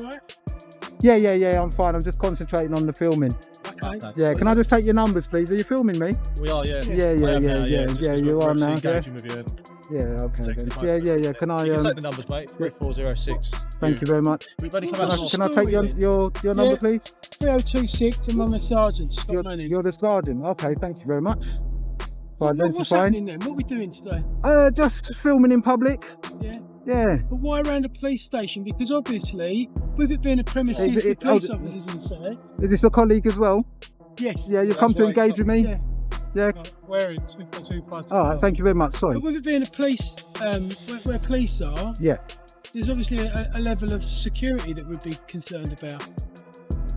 Right? Yeah, I'm fine. I'm just concentrating on the filming. Okay. Yeah, can I just take your numbers, please? Are you filming me? We are, yeah. Yeah, you are now. Yeah, okay then. Yeah. Can I? You can take the numbers, mate. 3406. Thank you very much. We've only come out. Can I take your number, please? 3026, and I'm the sergeant, Scott Manning. You're the sergeant. Okay, thank you very much. What's happening then? What are we doing today? Just filming in public. Yeah. But why around a police station? Because obviously, with it being a premises with police officers inside. Is this a colleague as well? Yes. Yeah, you've come to engage with me? Yeah. Where in 24252? All right, thank you very much. Sorry. But with it being a police, where police are, there's obviously a level of security that we'd be concerned about.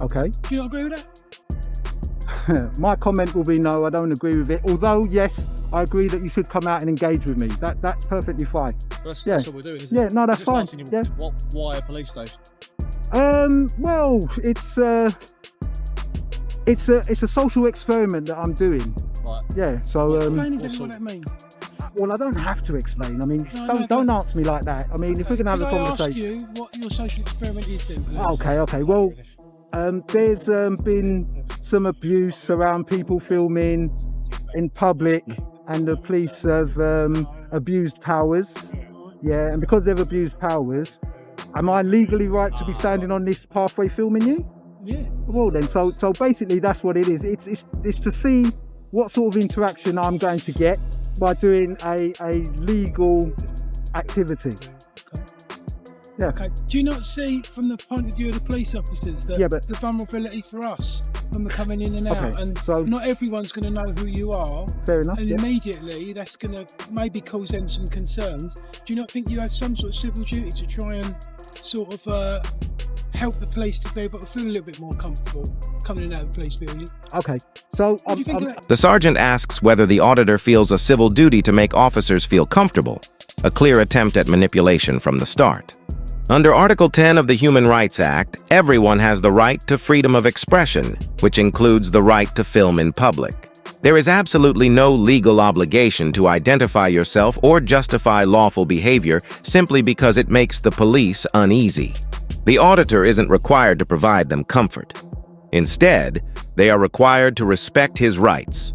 Okay. Do you not agree with that? My comment will be no, I don't agree with it. Although, yes, I agree that you should come out and engage with me. That's perfectly fine. That's what we're doing, isn't it? Yeah, no, that's fine. You, why a police station? Well, it's a social experiment that I'm doing. Right. Yeah. So explain exactly what that means. Well, I don't have to explain. I mean, don't answer me like that. I mean, if we're gonna have a conversation. Can I ask you what your social experiment is then, please? Okay. Well, there's been some abuse around people filming in public, and the police have abused powers. Yeah, and because they've abused powers, am I legally right to be standing on this pathway filming you? Yeah. Well then, so basically that's what it is. It's to see what sort of interaction I'm going to get by doing a legal activity. Yeah. Okay. Do you not see, from the point of view of the police officers, that the vulnerability for us when we're coming in and out, and so not everyone's going to know who you are. Fair enough. And immediately that's going to maybe cause them some concerns. Do you not think you have some sort of civil duty to try and sort of help the police to be able to feel a little bit more comfortable coming in and out of the police building? Okay. So the sergeant asks whether the auditor feels a civil duty to make officers feel comfortable, a clear attempt at manipulation from the start. Under Article 10 of the Human Rights Act, everyone has the right to freedom of expression, which includes the right to film in public. There is absolutely no legal obligation to identify yourself or justify lawful behavior simply because it makes the police uneasy. The auditor isn't required to provide them comfort. Instead, they are required to respect his rights.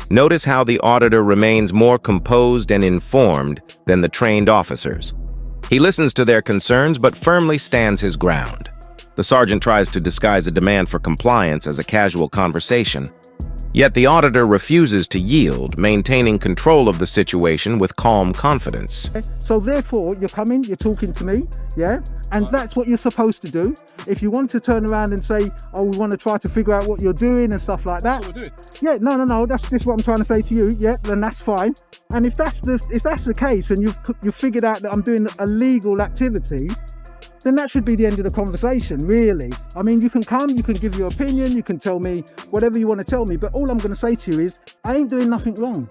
Notice how the auditor remains more composed and informed than the trained officers. He listens to their concerns but firmly stands his ground. The sergeant tries to disguise a demand for compliance as a casual conversation. Yet the auditor refuses to yield, maintaining control of the situation with calm confidence. So therefore, you're coming, you're talking to me, yeah? And that's what you're supposed to do. If you want to turn around and say, oh, we want to try to figure out what you're doing and stuff like that. That's what we're doing. Yeah, no, that's what I'm trying to say to you. Yeah, then that's fine. And if that's the case and you've figured out that I'm doing a legal activity, then that should be the end of the conversation, really. I mean, you can come, you can give your opinion, you can tell me whatever you want to tell me, but all I'm going to say to you is, I ain't doing nothing wrong.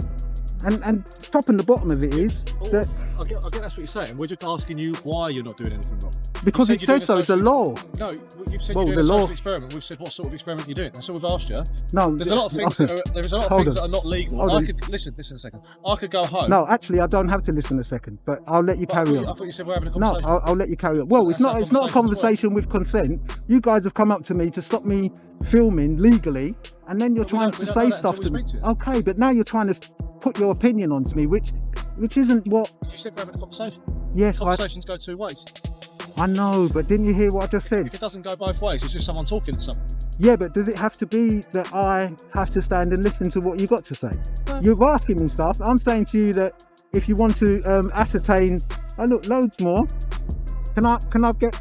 And top and the bottom of it is that... I get that's what you're saying. We're just asking you why you're not doing anything wrong. Because it says so, it's a law. No, you've said you're doing a social experiment. We've said what sort of experiment you're doing. That's what we've asked you. No, there's a lot of things that are not legal. Listen a second. I could go home. No, actually, I don't have to listen a second, but I'll let you carry on. I thought you said we're having a conversation. No, I'll let you carry on. Well, it's not a conversation with consent. You guys have come up to me to stop me filming legally, and then you're trying to say stuff to me. Okay, but now you're trying to put your opinion onto me, which which isn't what. You said we're having a conversation. Yes, Conversations go two ways. I know, but didn't you hear what I just said? If it doesn't go both ways, it's just someone talking to someone. Yeah, but does it have to be that I have to stand and listen to what you got to say? You're asking me stuff. I'm saying to you that if you want to ascertain, oh look, loads more. Can I get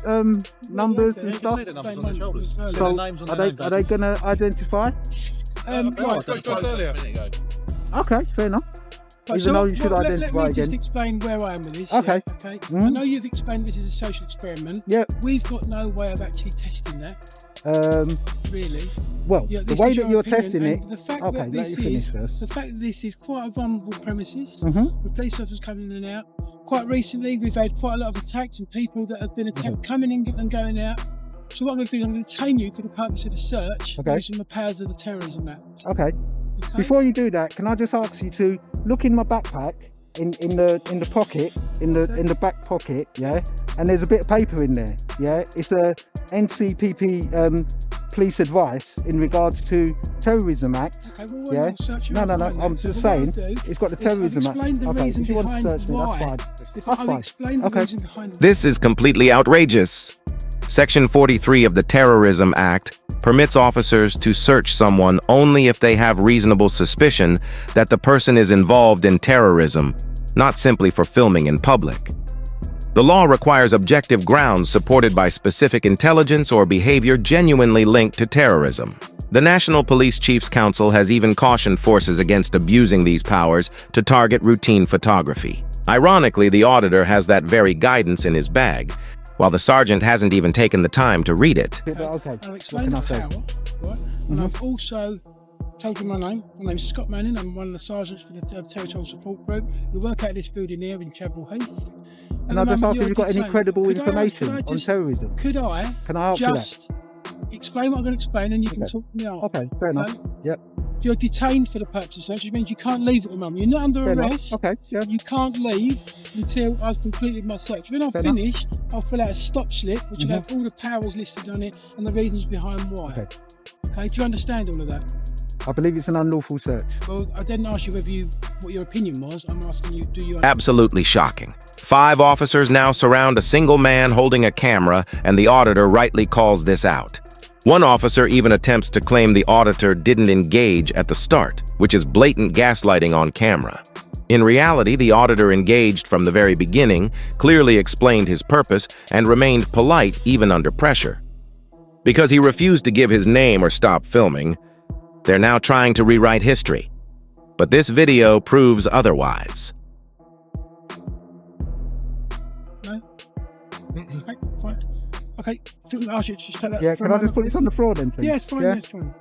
numbers and stuff? See the numbers on the shoulders. See So the names on are the they going to identify? Right. Okay, fair enough. Even though you should identify let me again. just explain where I am with this. Okay. Yeah, okay. Mhm. I know you've explained this is a social experiment. Yeah. We've got no way of actually testing that, really. Well, Yeah, the this way is that your you're opinion, testing it. and the fact Okay, that let this you finish is first. the fact that this is quite a vulnerable premises. Mm-hmm. With police officers coming in and out. Quite recently, we've had quite a lot of attacks and people that have been attacked coming in and going out. So what I'm going to do is I'm going to detain you for the purpose of the search, Okay. using the powers of the Terrorism Act. Okay. Okay? Before you do that, can I just ask you to look in my backpack, in the pocket, in the back pocket, yeah? And there's a bit of paper in there, yeah? It's a NCPP police advice in regards to Terrorism Act. Okay, well, Yeah. we'll search it No, and I'm find that. just So what I'll saying, do it's got the is I've Terrorism Act. explained the Okay, reason if you want to behind search me, why. that's fine. I'll fine. explain the Okay. reason behind This is completely outrageous. Section 43 of the Terrorism Act permits officers to search someone only if they have reasonable suspicion that the person is involved in terrorism, not simply for filming in public. The law requires objective grounds supported by specific intelligence or behavior genuinely linked to terrorism. The National Police Chiefs Council has even cautioned forces against abusing these powers to target routine photography. Ironically, the auditor has that very guidance in his bag, while the sergeant hasn't even taken the time to read it. Okay. I'll What explain can I the say? power, right? And I've also told you my name. My name's Scott Manning. I'm one of the sergeants for the Territorial Support Group. We work out of this building here in Chapel Heath. And I just asked if you've got any detained. credible Could I information on just- terrorism. Could I Can I ask you that? just explain what I'm going to explain and you can Okay. talk me out? Okay, fair enough. Yep. You're detained for the purpose of search, which means you can't leave at the moment. You're not under Fair enough. arrest. Okay, yeah. You can't leave until I've completed my search. When I've Fair enough. finished, I'll fill out a stop slip, which will have all the powers listed on it and the reasons behind why. Okay. Okay, do you understand all of that? I believe it's an unlawful search. Well, I didn't ask you what your opinion was. I'm asking you, do you? Absolutely shocking. 5 officers now surround a single man holding a camera, and the auditor rightly calls this out. One officer even attempts to claim the auditor didn't engage at the start, which is blatant gaslighting on camera. In reality, the auditor engaged from the very beginning, clearly explained his purpose, and remained polite even under pressure. Because he refused to give his name or stop filming, they're now trying to rewrite history. But this video proves otherwise. No? Okay, fine. Okay, I think I should just take that. Yeah, for a can I just moment, put this please. on the floor then, please? Yeah, it's fine, Yeah? it's fine.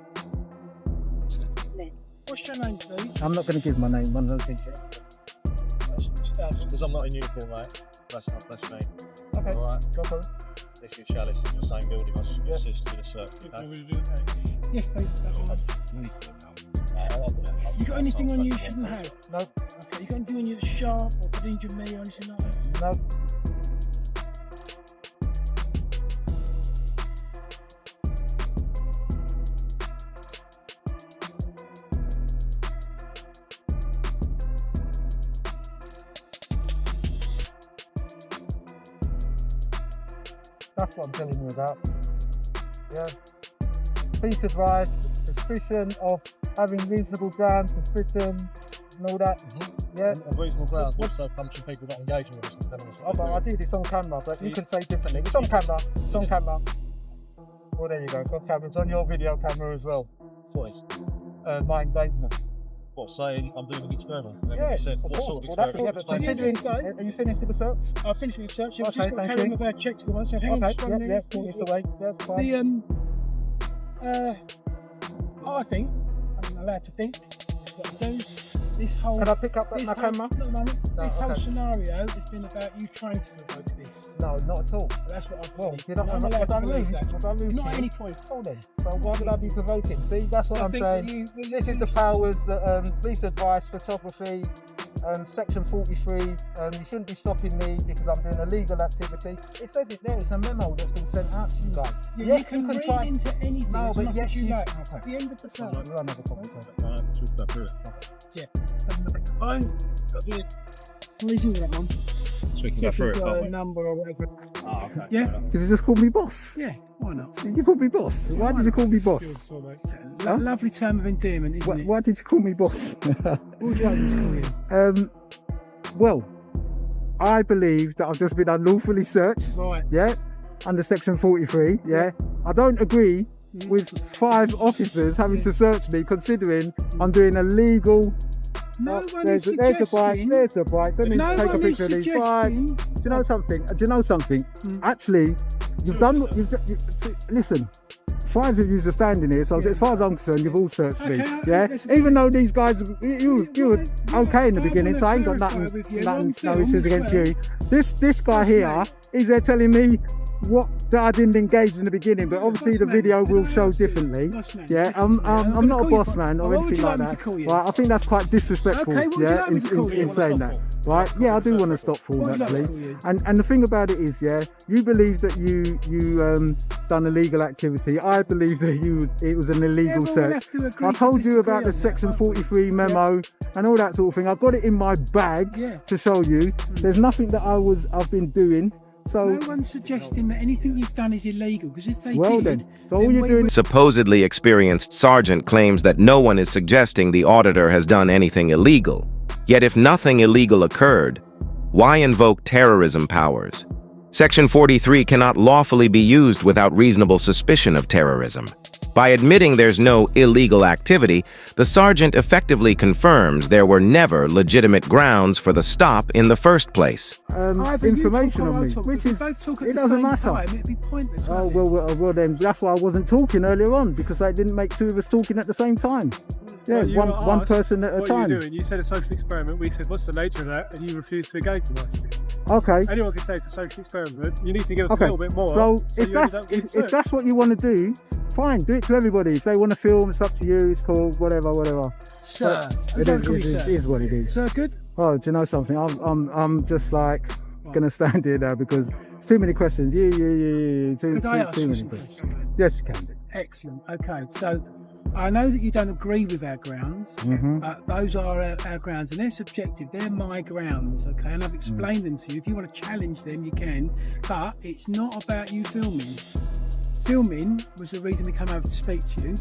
What's your name, please? I'm not going to give my name, one of those things. Because I'm not in uniform, mate. That's me. Okay, Alright. go for it. This is Chalice in the same building. I just assist to the search. Yes, please. That's fine. You got anything on you shouldn't have? No, Okay, you got anything on you that's sharp or could injure me or anything like that? no. That's what I'm telling you about. Yeah. Police advice, suspicion of having reasonable ground, suspicion, and all that. Yeah. A reasonable ground also comes from people not engaging with us. And telling us Oh, what but I to do. did, it's on camera, but you can say differently. It's on camera, it's on camera. Well, there you go, it's on camera. It's on your video camera as well. What is? My engagement. What, saying I'm doing it further? And then Yeah, you said, of what course. sort of Well, that's experiment? what considering. Are you finished with the search? I'll finish with the search. We've Okay, just got to thank carry on you. with our checks for once. So hang on Okay, just one yeah, minute. pull this away. Yeah, fine. I think, I'm allowed to think, that's what I do. This whole, Can I pick up this my whole, camera? no, no, No, this whole okay. scenario has been about you trying to provoke this. No, not at all. That's what I Well, believe. you're not I'm allowed to believe rude. that. Was I rude Not to at you? any point. Hold on. So why would I be provoking? See, that's what I I'm think saying. that you- This is the powers that police advice, photography, section 43. You shouldn't be stopping me because I'm doing a legal activity. It says it there. It's a memo that's been sent out to you guys. Yeah, you can read try. into anything No, as but much yes, as you you- like. okay. At the end of the film, We'll have another conversation. No, I haven't talked about it. yeah. I've got to What is that one? So we can go through it, can't we? Number or whatever. Oh, okay. Yeah. Did you just call me boss? Yeah, why not? You called me boss. Why did you call me boss? Lovely term of endearment, isn't it? Why did you call me boss? What would you like me to call you? Well, I believe that I've just been unlawfully searched. Right. Yeah, under section 43. Yeah, I don't agree with 5 officers having to search me, considering I'm doing a legal. No one there's is a bike. suggesting. There's a bike. Let me No take a one is picture of these bikes. suggesting. Do you know something? Actually, you've done. Listen. 5 of you are standing here, so as far as I'm concerned, you've all searched me. Okay, Yeah, even though these guys, you were okay in the beginning, so I ain't got clarify nothing, with you. no Long issues film against as you. This guy here, he's there telling me that I didn't engage in the beginning, but obviously the video will show differently. Yeah, I'm not a boss man or anything like that. Right, I think that's quite disrespectful. Okay, what would you Yeah, like me to call you? in saying that. Right, yeah, I do want to stop Ford What would you like me actually. to call you? And the thing about it is, yeah, you believe that you done illegal activity. I believe that it was an illegal we'll search. have to agree I to told you about the disagree on section that, 43 memo and all that sort of thing. I've got it in my bag to show you. There's nothing that I've been doing. So No one's suggesting that anything you've done is illegal, because if they well did, then, so all you're doing. Supposedly experienced sergeant claims that no one is suggesting the auditor has done anything illegal. Yet if nothing illegal occurred, why invoke terrorism powers? Section 43 cannot lawfully be used without reasonable suspicion of terrorism. By admitting there's no illegal activity, the sergeant effectively confirms there were never legitimate grounds for the stop in the first place. Information on me, which is, it doesn't matter. It'd be pointless. Oh, well then, that's why I wasn't talking earlier on, because I didn't make 2 of us talking at the same time. Yeah, Well, one person at a what time. What are you doing? You said a social experiment. We said, what's the nature of that? And you refused to engage with us. Okay. Anyone can say it's a social experiment. You need to give us Okay. a little bit more. So if you don't get if searched. that's what you want to do, fine, do it to everybody. If they want to film, it's up to you. It's cool, whatever. Sir. It is what it is. Sir, good? Oh, do you know something? I'm just like gonna stand here now because it's too many questions. Could I ask too you many some questions. questions? Yes, you can do. Excellent. Okay, so I know that you don't agree with our grounds. Those are our grounds, and they're subjective. They're my grounds, okay? And I've explained them to you. If you want to challenge them, you can. But it's not about you filming. Filming was the reason we come over to speak to you.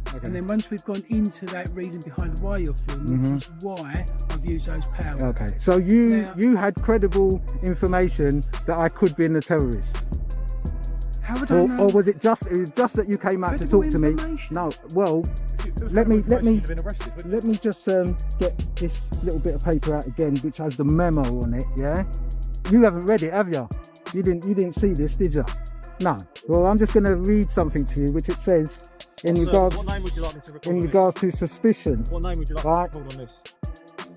Okay. And then once we've gone into that reason behind why you're filming, this is why I've used those powers. Okay. So you had credible information that I could be a terrorist. How would I know? Or was it just that you came out to talk to me? Information. No. Well, If let me you'd been arrested, wouldn't let me just get this little bit of paper out again, which has the memo on it. Yeah. You haven't read it, have you? You didn't see this, did you? No. Well, I'm just going to read something to you, which it says in regards what name would you like me to record in on regards to suspicion. this? What name would you like Right. me to record on this?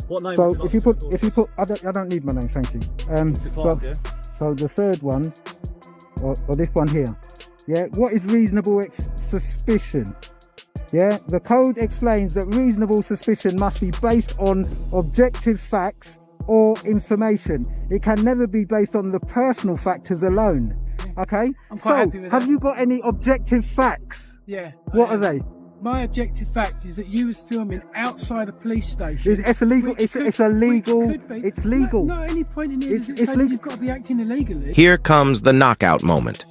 What name So would you like if you me to put record on I don't need my name, thank you. this? Declined, yeah? So the third one, or this one here, yeah. What is reasonable suspicion? Yeah, the code explains that reasonable suspicion must be based on objective facts or information. It can never be based on the personal factors alone. Okay. I'm quite happy with have that. you got any objective facts? Yeah. What are they? My objective fact is that you was filming outside a police station. It's illegal. which It's illegal. which could be. It's legal. Not at any point in here It's does it say that legal. you've got to be acting illegally. Here comes the knockout moment.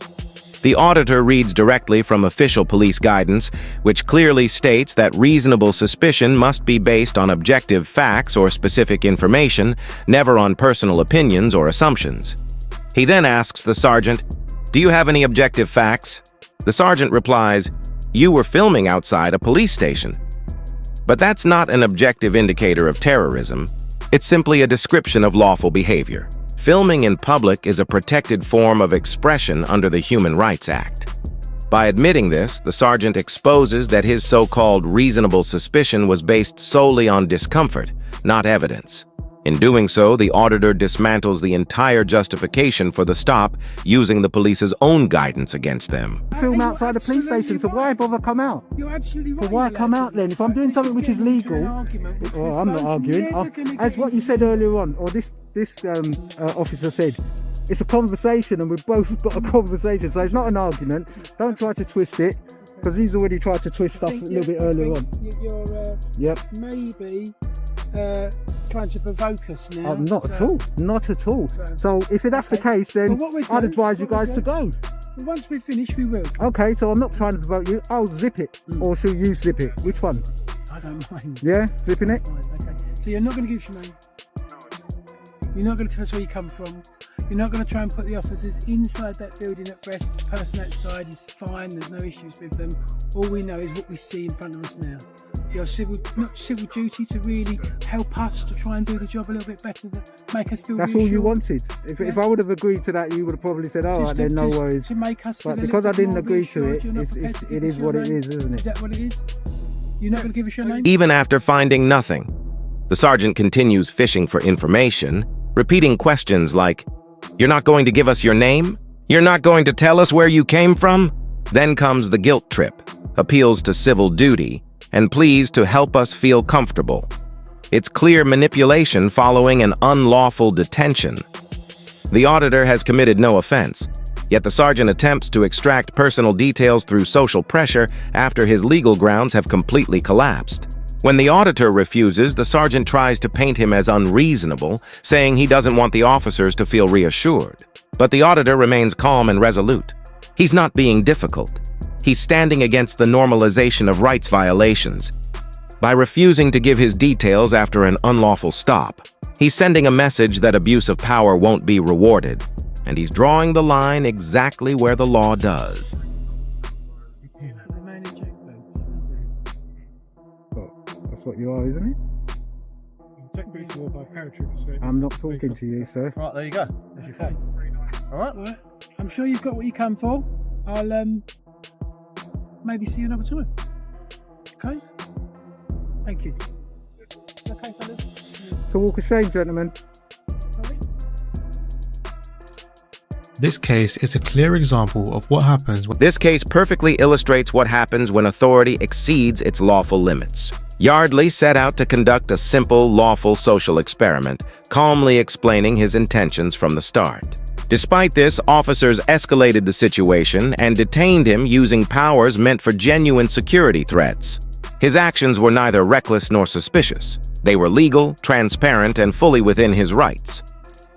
The auditor reads directly from official police guidance, which clearly states that reasonable suspicion must be based on objective facts or specific information, never on personal opinions or assumptions. He then asks the sergeant, "Do you have any objective facts?" The sergeant replies, "You were filming outside a police station." But that's not an objective indicator of terrorism. It's simply a description of lawful behavior. Filming in public is a protected form of expression under the Human Rights Act. By admitting this, the sergeant exposes that his so-called reasonable suspicion was based solely on discomfort, not evidence. In doing so, the auditor dismantles the entire justification for the stop, using the police's own guidance against them. Film outside a police station, so why bother come out? You're absolutely right. So why you're come allowed out to. then? If I'm doing This something which is getting into legal, an argument which well, we're I'm not both arguing. never gonna As get what you into. said earlier on, or this officer said, it's a conversation, and we've both got a conversation, so it's not an argument. Don't try to twist it, because he's already tried to twist stuff a little bit earlier on. You're Yep. maybe trying to provoke us now. Not at all. Not at all. So if that's the case, then I'd advise you guys to go. Well, once we finish, we will. Okay, so I'm not trying to provoke you. I'll zip it. Or shall you zip it? Which one? I don't mind. Yeah, zipping it? Fine, okay. So you're not going to give us your name? You're not going to tell us where you come from? You're not going to try and put the officers inside that building at rest? The person outside is fine, there's no issues with them. All we know is what we see in front of us now. Your not civil duty to really help us to try and do the job a little bit better, make us feel That's reassured. all you wanted. If I would have agreed to that, you would have probably said, all right, then no worries. To make us but feel because I didn't more agree to it, reassured, it is what it is, isn't it? Is that what it is? You're not going to give us your name? Even after finding nothing, the sergeant continues fishing for information, repeating questions like, "You're not going to give us your name? You're not going to tell us where you came from?" Then comes the guilt trip, appeals to civil duty, and pleas to help us feel comfortable. It's clear manipulation following an unlawful detention. The auditor has committed no offense, yet the sergeant attempts to extract personal details through social pressure after his legal grounds have completely collapsed. When the auditor refuses, the sergeant tries to paint him as unreasonable, saying he doesn't want the officers to feel reassured. But the auditor remains calm and resolute. He's not being difficult. He's standing against the normalization of rights violations. By refusing to give his details after an unlawful stop, he's sending a message that abuse of power won't be rewarded, and he's drawing the line exactly where the law does. That's what you are, isn't it? I'm not talking to you, sir. Right, there you go. There's your phone. All right. I'm sure you've got what you come for. I'll maybe see you another time. Okay? Thank you. Okay, fellas? So walk of shame, gentlemen. This case is a clear example of what happens when This case perfectly illustrates what happens when authority exceeds its lawful limits. Yardley set out to conduct a simple, lawful social experiment, calmly explaining his intentions from the start. Despite this, officers escalated the situation and detained him using powers meant for genuine security threats. His actions were neither reckless nor suspicious. They were legal, transparent, and fully within his rights.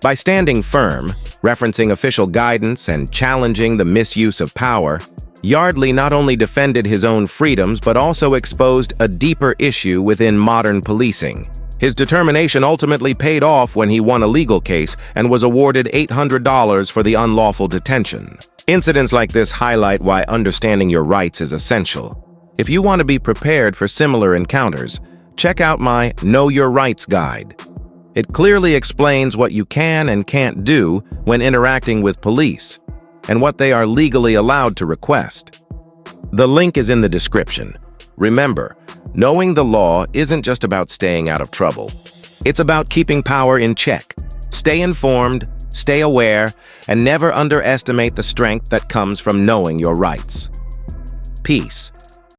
By standing firm, referencing official guidance, and challenging the misuse of power, Yardley not only defended his own freedoms but also exposed a deeper issue within modern policing. His determination ultimately paid off when he won a legal case and was awarded $800 for the unlawful detention. Incidents like this highlight why understanding your rights is essential. If you want to be prepared for similar encounters, check out my Know Your Rights guide. It clearly explains what you can and can't do when interacting with police, and what they are legally allowed to request. The link is in the description. Remember, knowing the law isn't just about staying out of trouble. It's about keeping power in check. Stay informed, stay aware, and never underestimate the strength that comes from knowing your rights. Peace.